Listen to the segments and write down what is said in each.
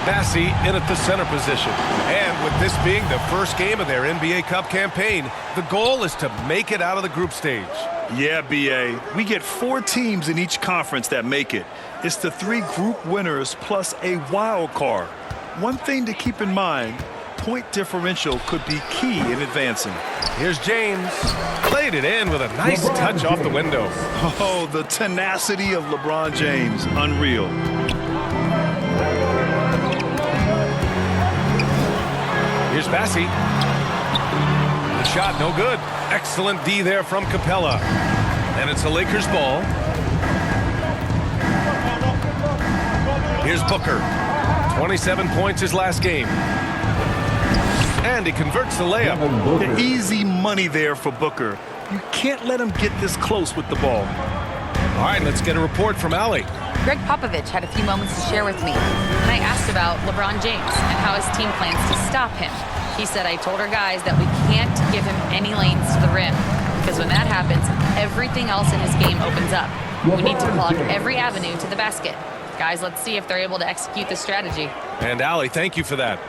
Bassey in at the center position. And with this being the first game of their NBA Cup campaign, the goal is to make it out of the group stage. Yeah, B.A. We get 4 teams in each conference that make it. It's the 3 group winners plus a wild card. One thing to keep in mind, point differential could be key in advancing. Here's James. Played it in with a nice touch off the window. Oh, the tenacity of LeBron James. Unreal. Here's Bassey. The shot, no good. Excellent D there from Capella. And it's a Lakers ball. Here's Booker. 27 points his last game. And he converts the layup. The easy money there for Booker. You can't let him get this close with the ball. All right, let's get a report from Allie. Greg Popovich had a few moments to share with me, and I asked about LeBron James and how his team plans to stop him. He said, I told our guys that we can't give him any lanes to the rim, because when that happens, everything else in his game opens up. We need to clog every avenue to the basket. Guys, let's see if they're able to execute this strategy. And Allie, thank you for that.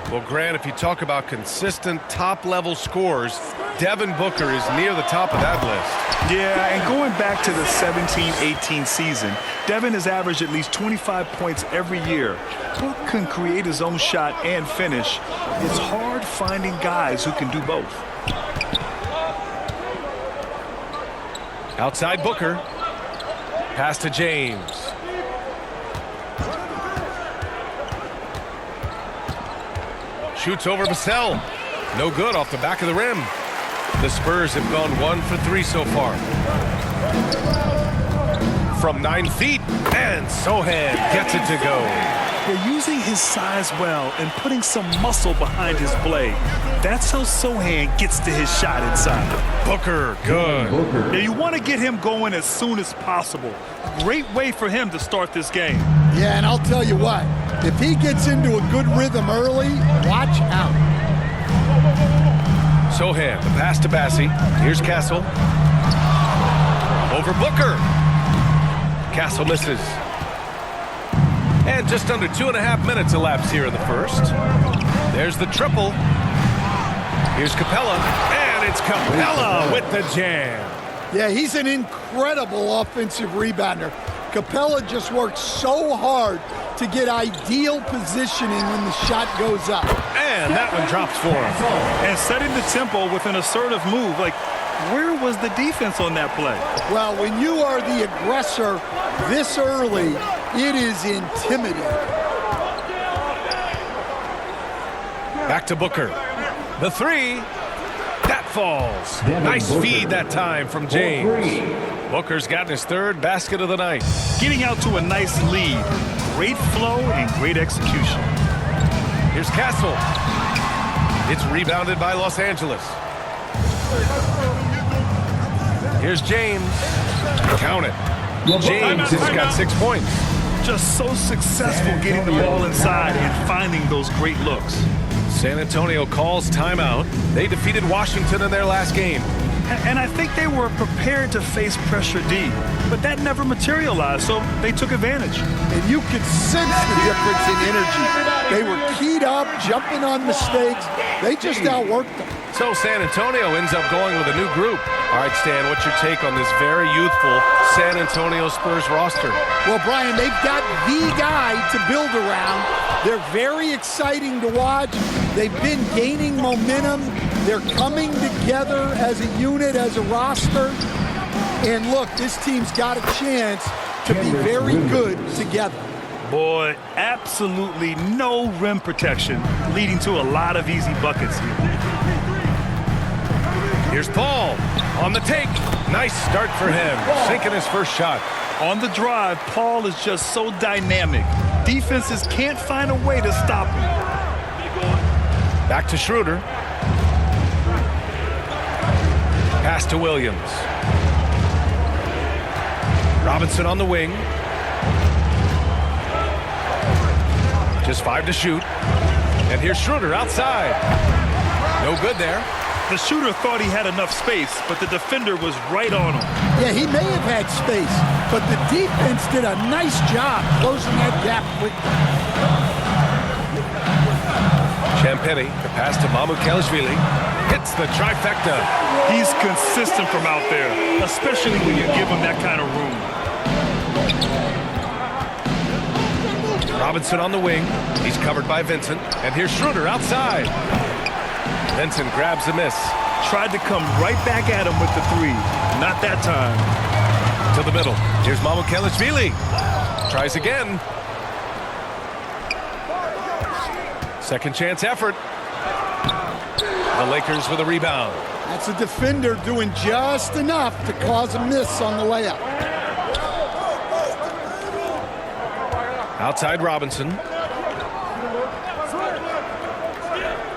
Well, Grant, if you talk about consistent top-level scores, Devin Booker is near the top of that list. Yeah, and going back to the 17-18 season, Devin has averaged at least 25 points every year. Book can create his own shot and finish. It's hard finding guys who can do both. Outside Booker. Pass to James. Shoots over Vassell. No good off the back of the rim. The Spurs have gone 1 for 3 so far. From 9 feet, and Sohan gets it to go. They're using his size well and putting some muscle behind his play. That's how Sohan gets to his shot inside. Booker, good. Yeah, you want to get him going as soon as possible. Great way for him to start this game. Yeah, and I'll tell you what, if he gets into a good rhythm early, watch out. Sohan, the pass to Bassey. Here's Castle. Over Booker. Castle misses. And just under 2.5 minutes elapsed here in the first. There's the triple. Here's Capella. And it's Capella with the jam. Yeah, he's an incredible offensive rebounder. Capella just works so hard to get ideal positioning when the shot goes up. And that one drops for him. And setting the tempo with an assertive move. Like, where was the defense on that play? Well, when you are the aggressor this early, it is intimidating. Back to Booker. The 3. That falls. Nice feed that time from James. Booker's gotten his 3rd basket of the night. Getting out to a nice lead. Great flow and great execution. Here's Castle. It's rebounded by Los Angeles. Here's James. Count it. James has got 6 points. Just so successful getting the ball inside and finding those great looks. San Antonio calls timeout. They defeated Washington in their last game. And I think they were prepared to face pressure D, but that never materialized, so they took advantage. And you could sense the difference in energy. They were keyed up, jumping on mistakes. They just outworked them. So San Antonio ends up going with a new group. All right, Stan, what's your take on this very youthful San Antonio Spurs roster? Well, Brian, they've got the guy to build around. They're very exciting to watch. They've been gaining momentum. They're coming together as a unit, as a roster. And look, this team's got a chance to be very good together. Boy, absolutely no rim protection, leading to a lot of easy buckets here. Here's Paul on the take. Nice start for him, sinking his first shot. On the drive, Paul is just so dynamic. Defenses can't find a way to stop him. Back to Schroeder. Pass to Williams. Robinson on the wing. Just 5 to shoot. And here's Schroeder outside. No good there. The shooter thought he had enough space, but the defender was right on him. Yeah, he may have had space, but the defense did a nice job closing that gap quickly. Penny. The pass to Mamukelashvili. Hits the trifecta. He's consistent from out there, especially when you give him that kind of room. Robinson on the wing. He's covered by Vincent. And here's Schroeder outside. Vincent grabs a miss. Tried to come right back at him with the three. Not that time. To the middle. Here's Mamukelashvili. Tries again. Second chance effort. The Lakers with a rebound. That's a defender doing just enough to cause a miss on the layup. Outside Robinson.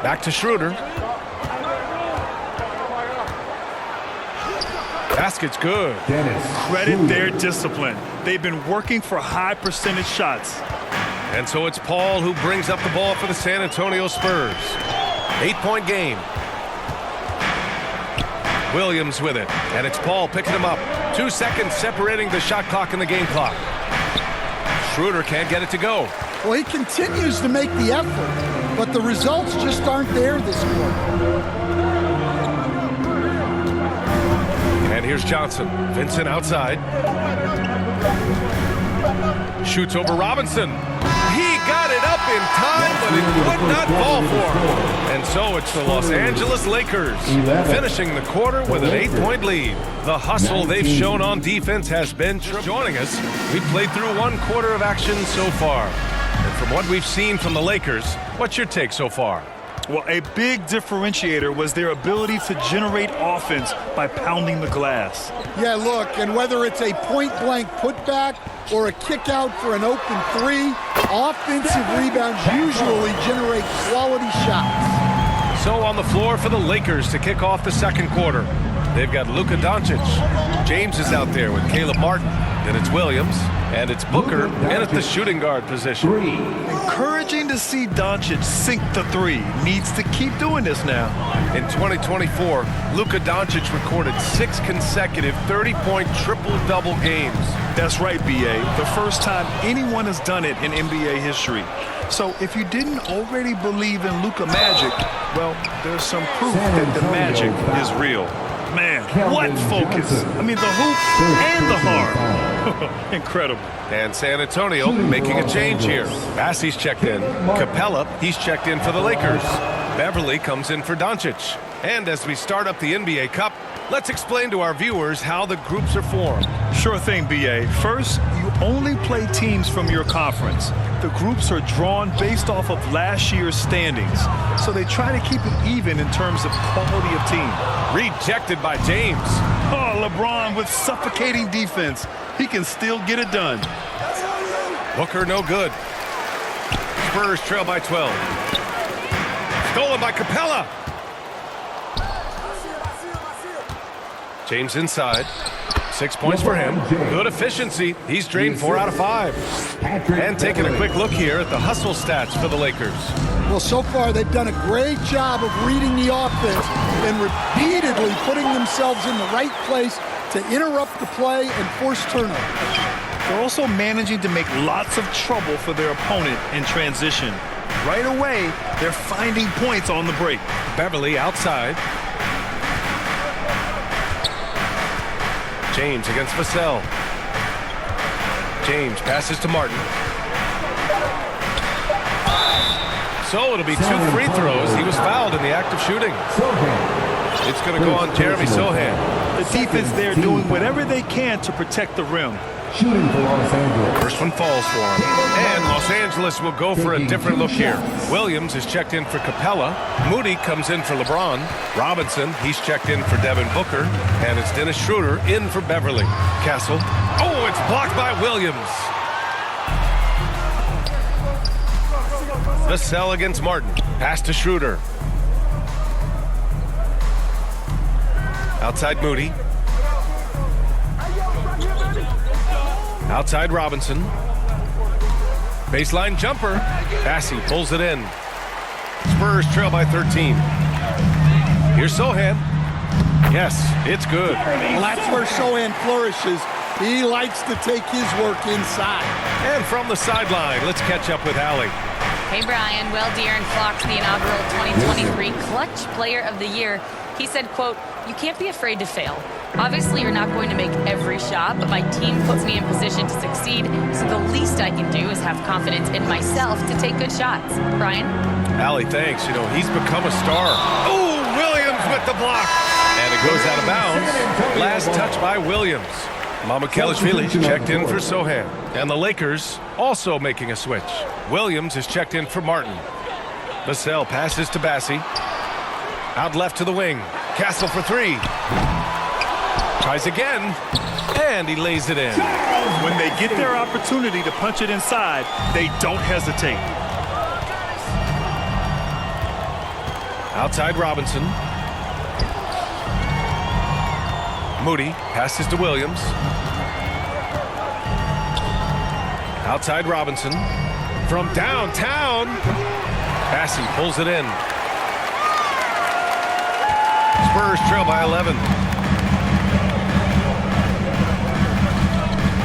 Back to Schroeder. Basket's good. Credit their discipline. They've been working for high percentage shots. And so it's Paul who brings up the ball for the San Antonio Spurs. 8-point game. Williams with it. And it's Paul picking him up. 2 seconds separating the shot clock and the game clock. Schroeder can't get it to go. Well, he continues to make the effort, but the results just aren't there this quarter. And here's Johnson. Vincent outside. Shoots over Robinson. He got it up in time, but it would not fall for him. And so it's the Los Angeles Lakers finishing the quarter with an 8-point lead. The hustle they've shown on defense has been joining us. We've played through 1 quarter of action so far. And from what we've seen from the Lakers, what's your take so far? Well, a big differentiator was their ability to generate offense by pounding the glass. Yeah, look, and whether it's a point-blank putback or a kick out for an open three, offensive rebounds usually generate quality shots. So on the floor for the Lakers to kick off the second quarter. They've got Luka Doncic. James is out there with Caleb Martin. Then it's Williams. And it's Booker in at the shooting guard position. Encouraging to see Doncic sink the three. Needs to keep doing this now. In 2024, Luka Doncic recorded 6 consecutive 30-point triple-double games. That's right, B.A. The first time anyone has done it in NBA history. So if you didn't already believe in Luka magic, well, there's some proof that the magic is real. Man, what focus. I mean, the hoop and the heart. Incredible. And San Antonio making a change here. Bassey's checked in. Capella, he's checked in for the Lakers. Beverly comes in for Doncic. And as we start up the NBA Cup, let's explain to our viewers how the groups are formed. Sure thing, B.A. First, you only play teams from your conference. The groups are drawn based off of last year's standings. So they try to keep it even in terms of quality of team. Rejected by James. Oh, LeBron with suffocating defense. He can still get it done. Booker no good. Spurs trail by 12. Stolen by Capella. James inside. 6 points for him. Good efficiency. He's drained 4 out of 5. And taking a quick look here at the hustle stats for the Lakers. Well, so far they've done a great job of reading the offense and repeatedly putting themselves in the right place to interrupt the play and force turnovers. They're also managing to make lots of trouble for their opponent in transition. Right away, they're finding points on the break. Beverly outside. James against Vassell. James passes to Martin. So it'll be 2 free throws. He was fouled in the act of shooting. It's going to go on Jeremy Sohan. The defense there doing whatever they can to protect the rim. Shooting for Los Angeles. First one falls for him. And Los Angeles will go for a different look here. Williams is checked in for Capella. Moody comes in for LeBron. Robinson, he's checked in for Devin Booker. And it's Dennis Schroeder in for Beverly. Castle. Oh, it's blocked by Williams. Vassell against Martin. Pass to Schroeder. Outside Moody. Outside Robinson. Baseline jumper. Bassey pulls it in. Spurs trail by 13. Here's Sohan. Yes, it's good. Well, that's where Sohan flourishes. He likes to take his work inside. And from the sideline, let's catch up with Allie. Hey, Brian. Will De'Aaron Fox, the inaugural 2023 Clutch Player of the Year, he said, quote, "You can't be afraid to fail. Obviously, you're not going to make every shot, but my team puts me in position to succeed, so the least I can do is have confidence in myself to take good shots." Brian? Allie, thanks. You know, he's become a star. Oh, Williams with the block. And it goes out of bounds. Last touch by Williams. Mamukelashvili checked in for Sohan. And the Lakers also making a switch. Williams is checked in for Martin. Vassell passes to Bassi. Out left to the wing. Castle for three. Tries again. And he lays it in. When they get their opportunity to punch it inside, they don't hesitate. Outside Robinson. Moody passes to Williams. Outside Robinson. From downtown. Bassi pulls it in. Spurs trail by 11.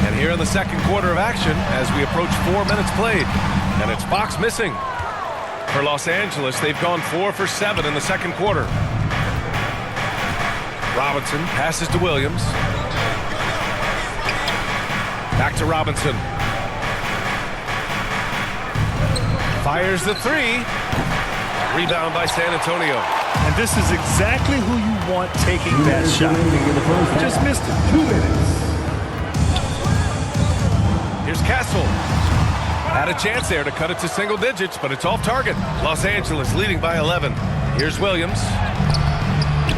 And here in the second quarter of action as we approach 4 minutes played. And it's Fox missing. For Los Angeles, they've gone 4 for 7 in the second quarter. Robinson passes to Williams. Back to Robinson. Fires the three. Rebound by San Antonio. And this is exactly who you want taking that shot. Just missed it. 2 minutes. Here's Castle. Had a chance there to cut it to single digits, but it's off target. Los Angeles leading by 11. Here's Williams.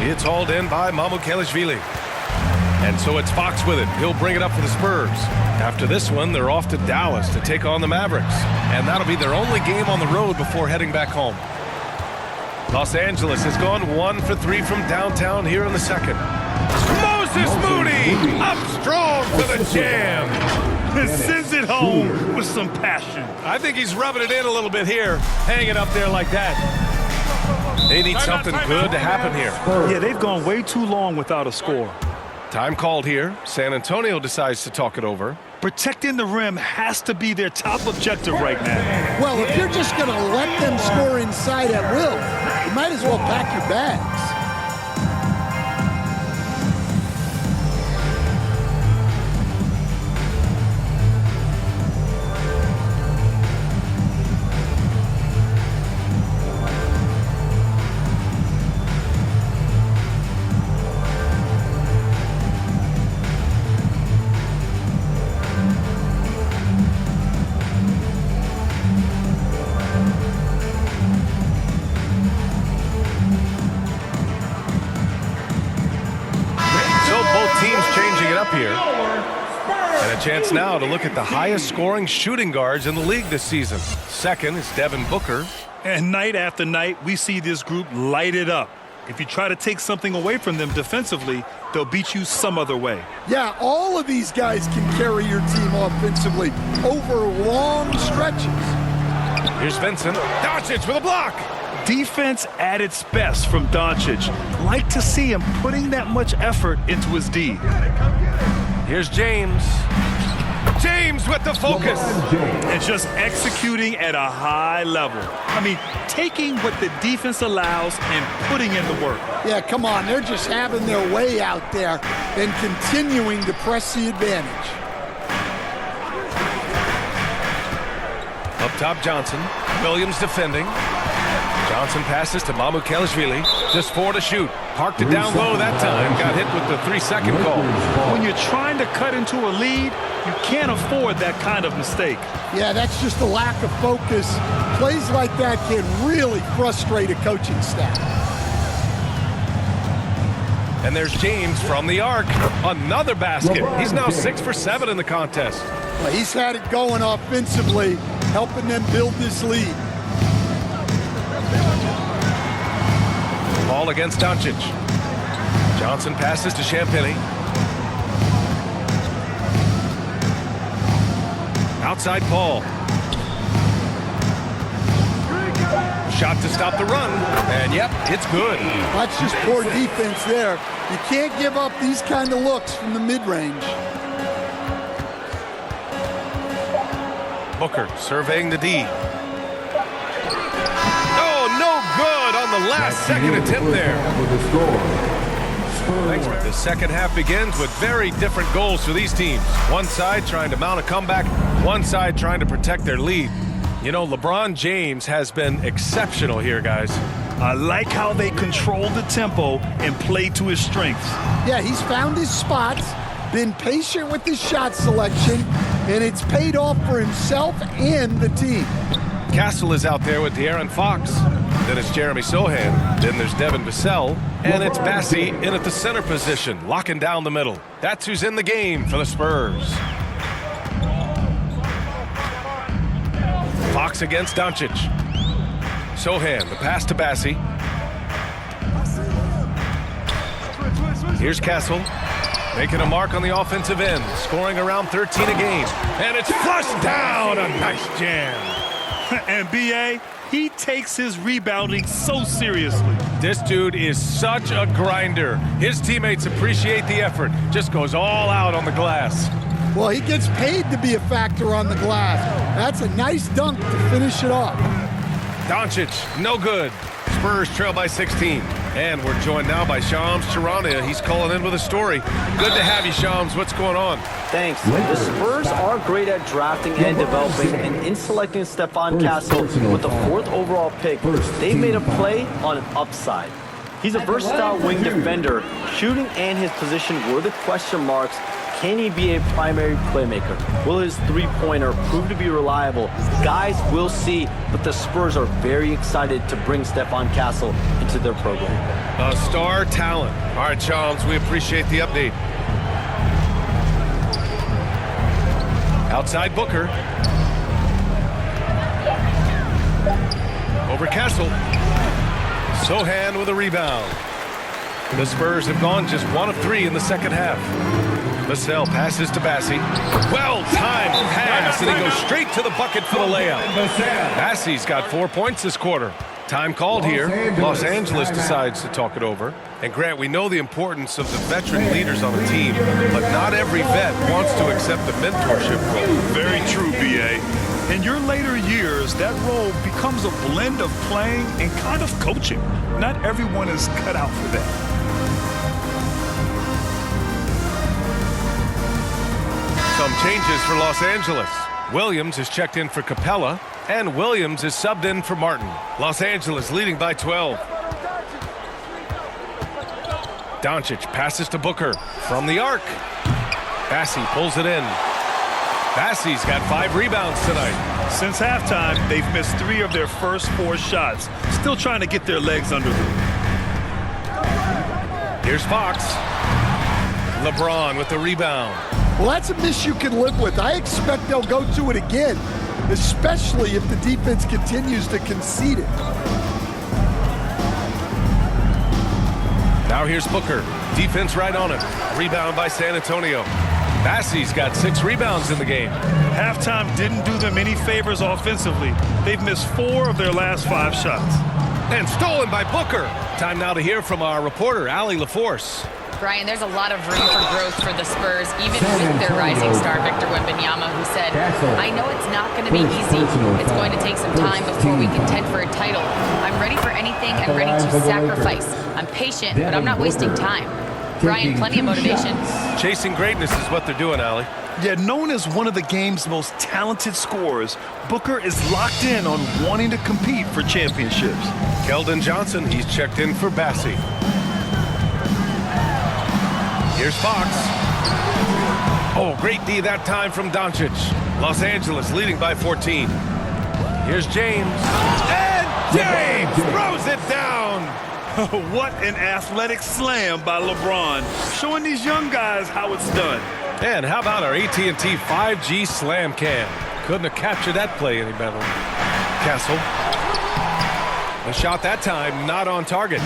It's hauled in by Mamukelashvili. And so it's Fox with it. He'll bring it up for the Spurs. After this one, they're off to Dallas to take on the Mavericks. And that'll be their only game on the road before heading back home. Los Angeles has gone 1 for 3 from downtown here in the second. Moses Moody up strong for the jam. And sends it home with some passion. I think he's rubbing it in a little bit here, hanging up there like that. They need something good to happen here. Yeah, they've gone way too long without a score. Time called here. San Antonio decides to talk it over. Protecting the rim has to be their top objective right now. Well, if you're just going to let them score inside at will, you might as well pack your bags. Here. And a chance now to look at the highest scoring shooting guards in the league this season. Second is Devin Booker. And night after night, we see this group light it up. If you try to take something away from them defensively, they'll beat you some other way. Yeah, all of these guys can carry your team offensively over long stretches. Here's Vincent. Doncic with a block. Defense at its best from Doncic. Like to see him putting that much effort into his D. Here's James. James with the focus. And just executing at a high level. I mean, taking what the defense allows and putting in the work. Yeah, come on. They're just having their way out there and continuing to press the advantage. Up top, Johnson. Williams defending. Johnson passes to Mamukelashvili. Just 4 to shoot. Parked it down low that time. Got hit with the 3-second call. When you're trying to cut into a lead, you can't afford that kind of mistake. Yeah, that's just a lack of focus. Plays like that can really frustrate a coaching staff. And there's James from the arc. Another basket. He's now 6 for 7 in the contest. Well, he's had it going offensively, helping them build this lead. Ball against Doncic. Johnson passes to Champagnie. Outside Paul. Shot to stop the run. And yep, it's good. That's just poor defense there. You can't give up these kind of looks from the mid-range. Booker surveying the D. last-second attempt there. With the score. Thanks. The second half begins with very different goals for these teams. One side trying to mount a comeback, one side trying to protect their lead. You know, LeBron James has been exceptional here, guys. I like how they control the tempo and play to his strengths. Yeah, he's found his spots, been patient with his shot selection, and it's paid off for himself and the team. Castle is out there with De'Aaron Fox. Then it's Jeremy Sohan. Then there's Devin Vassell. And it's Bassi in at the center position, locking down the middle. That's who's in the game for the Spurs. Fox against Doncic. Sohan, the pass to Bassi. Here's Castle, making a mark on the offensive end, scoring around 13 a game. And it's flushed down, a nice jam. And B.A., he takes his rebounding so seriously. This dude is such a grinder. His teammates appreciate the effort. Just goes all out on the glass. Well, he gets paid to be a factor on the glass. That's a nice dunk to finish it off. Doncic, no good. Spurs trail by 16. And we're joined now by Shams Charania. He's calling in with a story. Good to have you, Shams. What's going on? Thanks. The Spurs are great at drafting and developing, and in selecting Stephon Castle with the 4th overall pick, they made a play on an upside. He's a versatile wing defender. Shooting and his position were the question marks. Can he be a primary playmaker? Will his three-pointer prove to be reliable? Guys will see, but the Spurs are very excited to bring Stephon Castle into their program. A star talent. All right, Shams, we appreciate the update. Outside Booker. Over Castle. Sohan with a rebound. The Spurs have gone just 1 of 3 in the second half. Vassell passes to Bassi. Well-timed pass, and he goes straight to the bucket for the layup. Bassi's got 4 points this quarter. Time called here. Los Angeles decides to talk it over. And Grant, we know the importance of the veteran leaders on a team, but not every vet wants to accept the mentorship role. Very true, B.A. In your later years, that role becomes a blend of playing and kind of coaching. Not everyone is cut out for that. Some changes for Los Angeles. Williams is checked in for Capella, and Williams is subbed in for Martin. Los Angeles leading by 12. Doncic passes to Booker from the arc. Bassi pulls it in. Bassi's got 5 rebounds tonight. Since halftime, they've missed 3 of their first 4 shots. Still trying to get their legs under them. Here's Fox. LeBron with the rebound. Well, that's a miss you can live with. I expect they'll go to it again, especially if the defense continues to concede it. Now here's Booker. Defense right on him. Rebound by San Antonio. Bassi's got 6 rebounds in the game. Halftime didn't do them any favors offensively. They've missed 4 of their last 5 shots. And stolen by Booker. Time now to hear from our reporter, Allie LaForce. Brian, there's a lot of room for growth for the Spurs, even with their rising star, Victor Wembanyama, who said, I know it's not going to be easy. It's going to take some time before we contend for a title. I'm ready for anything and ready to sacrifice. I'm patient, but I'm not wasting time. Brian, plenty of motivation. Chasing greatness is what they're doing, Allie. Yet known as one of the game's most talented scorers, Booker is locked in on wanting to compete for championships. Keldon Johnson, he's checked in for Bassi. Here's Fox. Oh, great D that time from Doncic. Los Angeles leading by 14. Here's James. And James throws it down. What an athletic slam by LeBron, showing these young guys how it's done. And how about our AT&T 5G slam cam? Couldn't have captured that play any better. Castle. The shot that time not on target.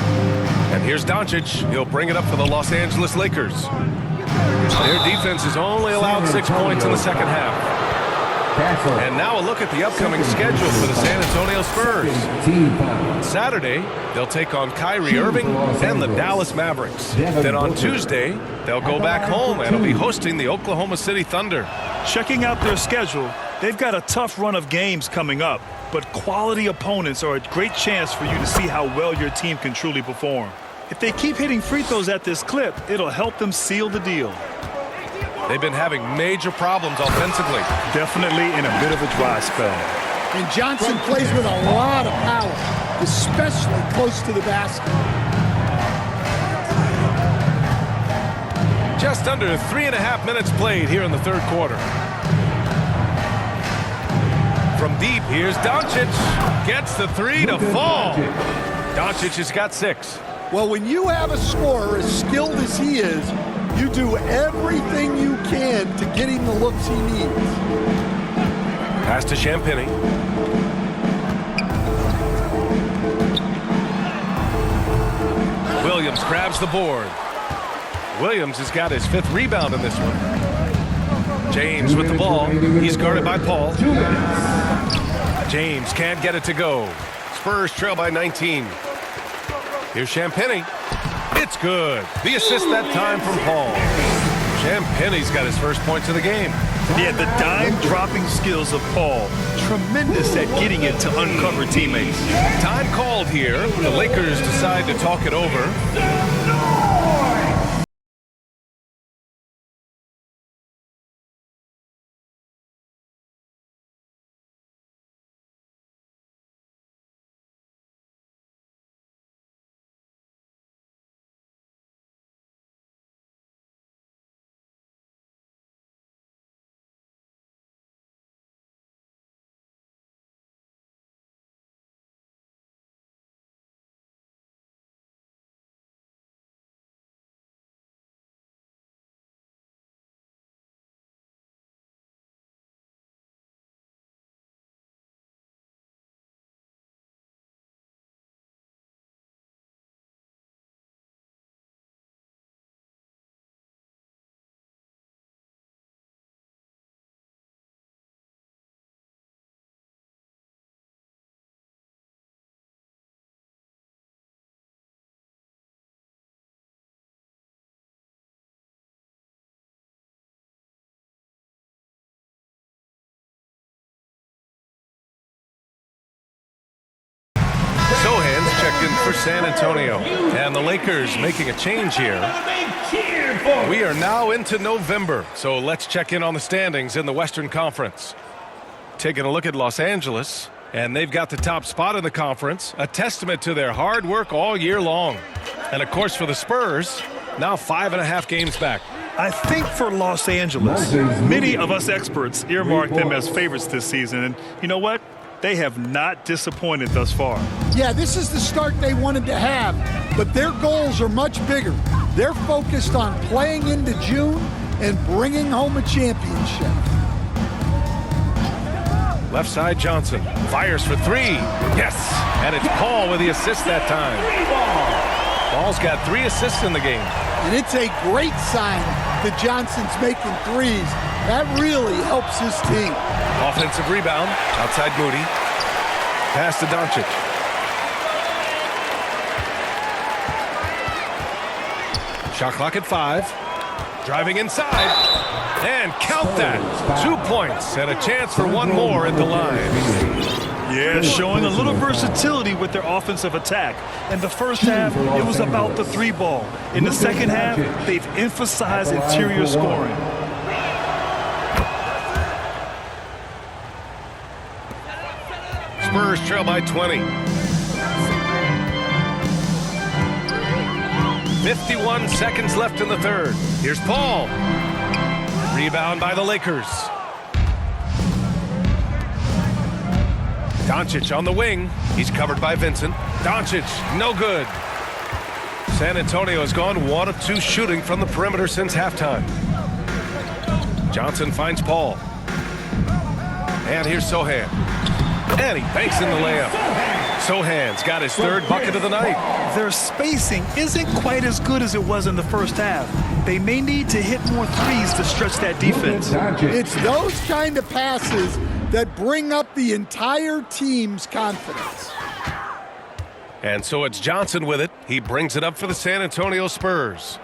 And here's Doncic. He'll bring it up for the Los Angeles Lakers. Their defense has only allowed 6 points in the second half. And now a look at the upcoming schedule for the San Antonio Spurs. Saturday, they'll take on Kyrie Irving and the Dallas Mavericks. Then on Tuesday, they'll go back home and will be hosting the Oklahoma City Thunder. Checking out their schedule, They've got a tough run of games coming up, but quality opponents are a great chance for you to see how well your team can truly perform. If they keep hitting free throws at this clip, it'll help them seal the deal. They've been having major problems offensively. Definitely in a bit of a dry spell. And Johnson plays with a lot of power, especially close to the basket. Just under 3.5 minutes played here in the third quarter. From deep, here's Doncic. Gets the three to fall. Doncic has got 6. Well, when you have a scorer as skilled as he is, you do everything you can to get him the looks he needs. Pass to Champagny. Williams grabs the board. Williams has got his 5th rebound in this one. James with the ball. He's guarded by Paul. James can't get it to go. Spurs trail by 19. Here's Champagny. It's good. The assist that time from Paul. Champagny's got his first points of the game. Yeah, the dime-dropping skills of Paul. Tremendous at getting it to uncover teammates. Time called here. The Lakers decide to talk it over. Sohan's checked in for San Antonio. And the Lakers making a change here. We are now into November, so let's check in on the standings in the Western Conference. Taking a look at Los Angeles, and they've got the top spot in the conference, a testament to their hard work all year long. And of course for the Spurs, now 5.5 games back. I think for Los Angeles, many of us experts earmarked them as favorites this season. And you know what? They have not disappointed thus far. Yeah, this is the start they wanted to have, but their goals are much bigger. They're focused on playing into June and bringing home a championship. Left side Johnson fires for 3. Yes, and it's Paul with the assist that time. Paul's got 3 assists in the game. And it's a great sign that Johnson's making threes. That really helps his team. Offensive rebound outside Moody. Pass to Doncic. Shot clock at 5. Driving inside. And count that. 2 points and a chance for one more at the line. Yeah, showing a little versatility with their offensive attack. In the first half, it was about the 3 ball. In the second half, they've emphasized interior scoring. Spurs trail by 20. 51 seconds left in the third. Here's Paul. Rebound by the Lakers. Doncic on the wing. He's covered by Vincent. Doncic, no good. San Antonio has gone 1 of 2 shooting from the perimeter since halftime. Johnson finds Paul. And here's Sohan. And he banks in the layup. Sohan's got his 3rd bucket of the night. Their spacing isn't quite as good as it was in the first half. They may need to hit more threes to stretch that defense. It's those kind of passes that bring up the entire team's confidence. And so it's Johnson with it. He brings it up for the San Antonio Spurs.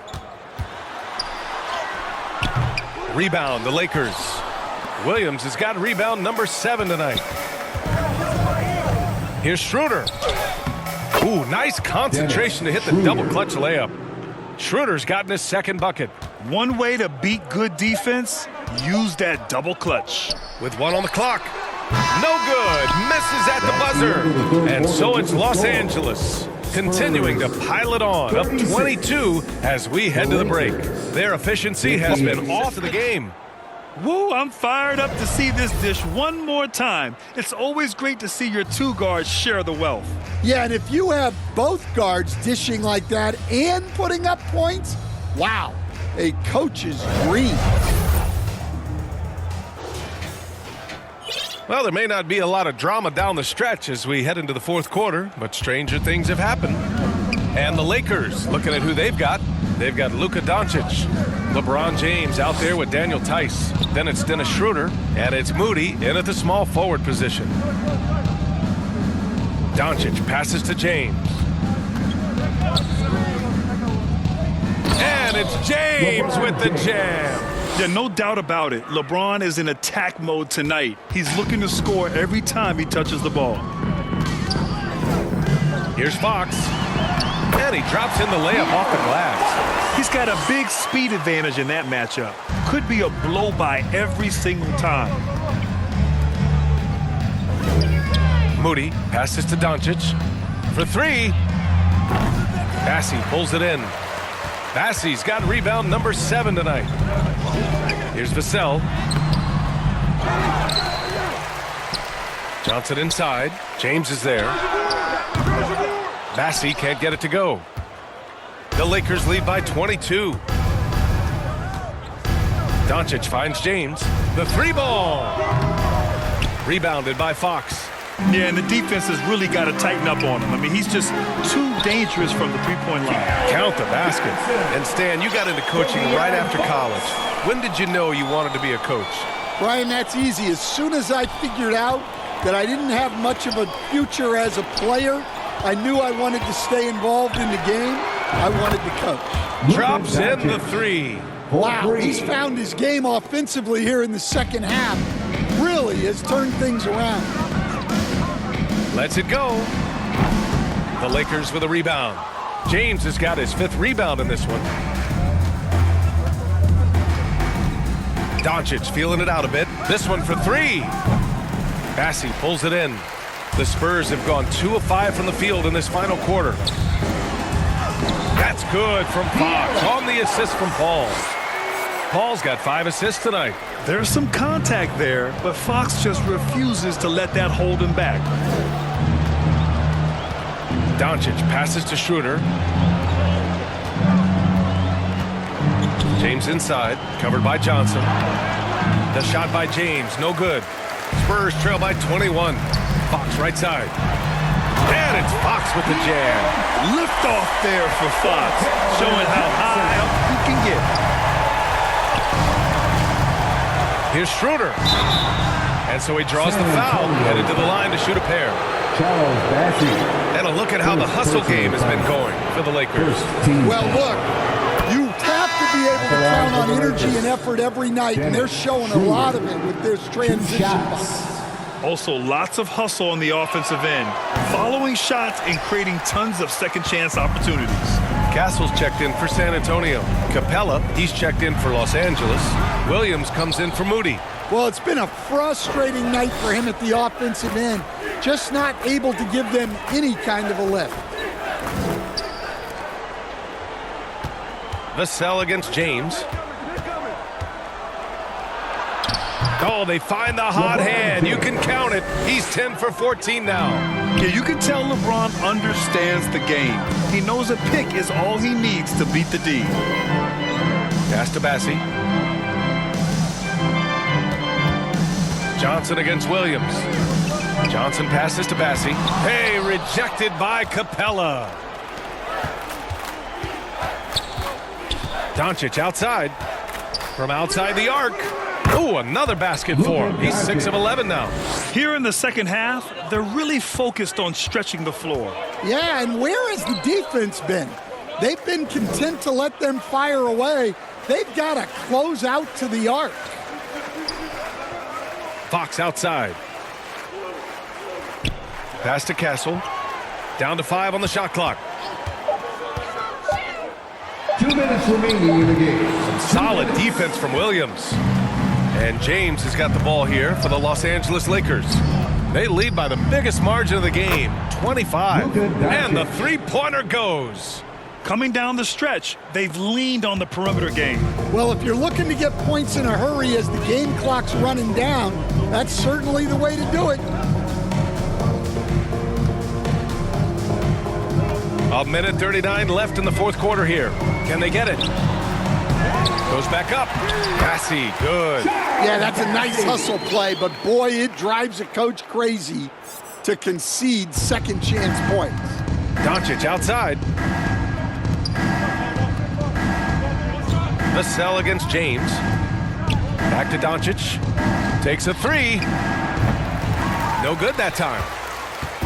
Rebound, the Lakers. Williams has got rebound number 7 tonight. Here's Schroeder. Ooh, nice concentration to hit the double clutch layup. Schroeder's gotten his second bucket. One way to beat good defense, use that double clutch. With 1 on the clock. No good. Misses at the buzzer. And so it's Los Angeles continuing to pile it on, up 22 as we head to the break. Their efficiency has been off the game. Woo, I'm fired up to see this dish one more time. It's always great to see your 2 guards share the wealth. Yeah, and if you have both guards dishing like that and putting up points, wow, a coach's dream. Well, there may not be a lot of drama down the stretch as we head into the fourth quarter, but stranger things have happened. And the Lakers, looking at who they've got Luka Doncic, LeBron James out there with Daniel Tice. Then it's Dennis Schroeder, and it's Moody in at the small forward position. Doncic passes to James. And it's James with the jam. Yeah, no doubt about it. LeBron is in attack mode tonight. He's looking to score every time he touches the ball. Here's Fox. And he drops in the layup off the glass. He's got a big speed advantage in that matchup. Could be a blow-by every single time. Moody passes to Doncic for 3. Bassey pulls it in. Bassey's got rebound number 7 tonight. Here's Vassell. Johnson inside. James is there. Bassey can't get it to go. The Lakers lead by 22. Doncic finds James. The 3-ball. Rebounded by Fox. Yeah, and the defense has really got to tighten up on him. I mean, he's just too dangerous from the three-point line. Count the basket. And Stan, you got into coaching right after college. When did you know you wanted to be a coach? Brian, that's easy. As soon as I figured out that I didn't have much of a future as a player, I knew I wanted to stay involved in the game. I wanted to coach. Drops in the 3. Wow, he's found his game offensively here in the second half. Really has turned things around. Lets it go. The Lakers with a rebound. James has got his 5th rebound in this one. Doncic feeling it out a bit. This one for 3. Bassey pulls it in. The Spurs have gone 2 of 5 from the field in this final quarter. That's good from Fox on the assist from Paul. Paul's got 5 assists tonight. There's some contact there, but Fox just refuses to let that hold him back. Doncic passes to Schroeder. James inside, covered by Johnson. The shot by James, no good. Spurs trail by 21. Fox right side. And it's Fox with the jam. Lift off there for Fox, showing how high up he can get. Here's Schroeder. And so he draws the foul, headed to the line to shoot a pair. And a look at how the hustle game has been going for the Lakers. Well, look, you have to be able to count on energy and effort every night, and they're showing a lot of it with this transition. Also, lots of hustle on the offensive end, following shots and creating tons of second chance opportunities. Castle's checked in for San Antonio. Capella, he's checked in for Los Angeles. Williams comes in for Moody. Well, it's been a frustrating night for him at the offensive end. Just not able to give them any kind of a lift. Vassell against James. Oh, they find the hot hand. You can count it. He's 10 for 14 now. Yeah, you can tell LeBron understands the game. He knows a pick is all he needs to beat the D. Pass to Bassey. Johnson against Williams. Johnson passes to Bassey. Hey, rejected by Capella. Doncic outside. From outside the arc. Oh, another basket for him. He's 6 of 11 now. Here in the second half, they're really focused on stretching the floor. Yeah, and where has the defense been? They've been content to let them fire away. They've got to close out to the arc. Fox outside. Pass to Castle. Down to 5 on the shot clock. 2 minutes remaining in the game. Solid defense from Williams. And James has got the ball here for the Los Angeles Lakers. They lead by the biggest margin of the game, 25. And the three-pointer goes. Coming down the stretch, they've leaned on the perimeter game. Well, if you're looking to get points in a hurry as the game clock's running down, that's certainly the way to do it. A minute 39 left in the fourth quarter here. Can they get it? Goes back up. Passy, good. Yeah, that's a nice hustle play, but boy, it drives a coach crazy to concede second chance points. Doncic outside. Vassell against James. Back to Doncic. Takes a three. No good that time.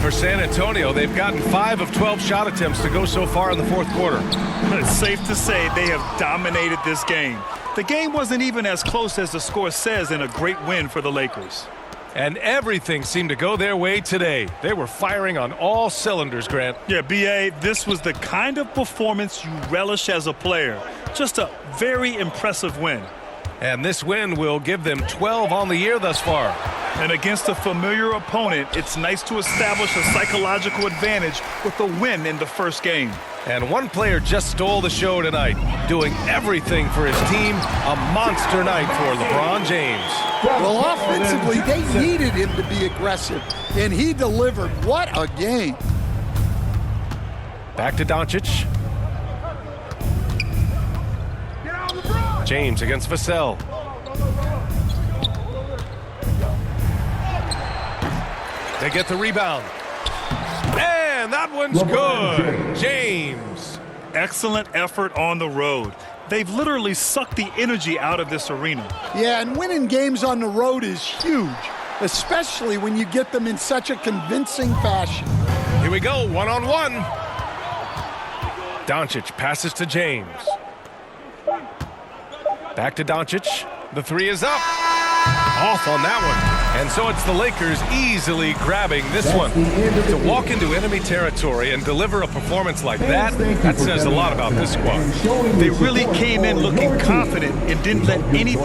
For San Antonio, they've gotten 5 of 12 shot attempts to go so far in the fourth quarter. It's safe to say they have dominated this game. The game wasn't even as close as the score says in a great win for the Lakers. And everything seemed to go their way today. They were firing on all cylinders, Grant. Yeah, B.A., this was the kind of performance you relish as a player. Just a very impressive win. And this win will give them 12 on the year thus far. And against a familiar opponent, it's nice to establish a psychological advantage with a win in the first game. And one player just stole the show tonight, doing everything for his team. A monster night for LeBron James. Well, offensively, they needed him to be aggressive, and he delivered. What a game. Back to Doncic. James against Vassell. They get the rebound. And that one's good. James. Excellent effort on the road. They've literally sucked the energy out of this arena. Yeah, and winning games on the road is huge, especially when you get them in such a convincing fashion. Here we go, one-on-one. Doncic passes to James. Back to Doncic. The three is up. Off on that one. And so it's the Lakers easily grabbing this one. To walk into enemy territory and deliver a performance like that says a lot about this squad. They really came in looking confident and didn't let any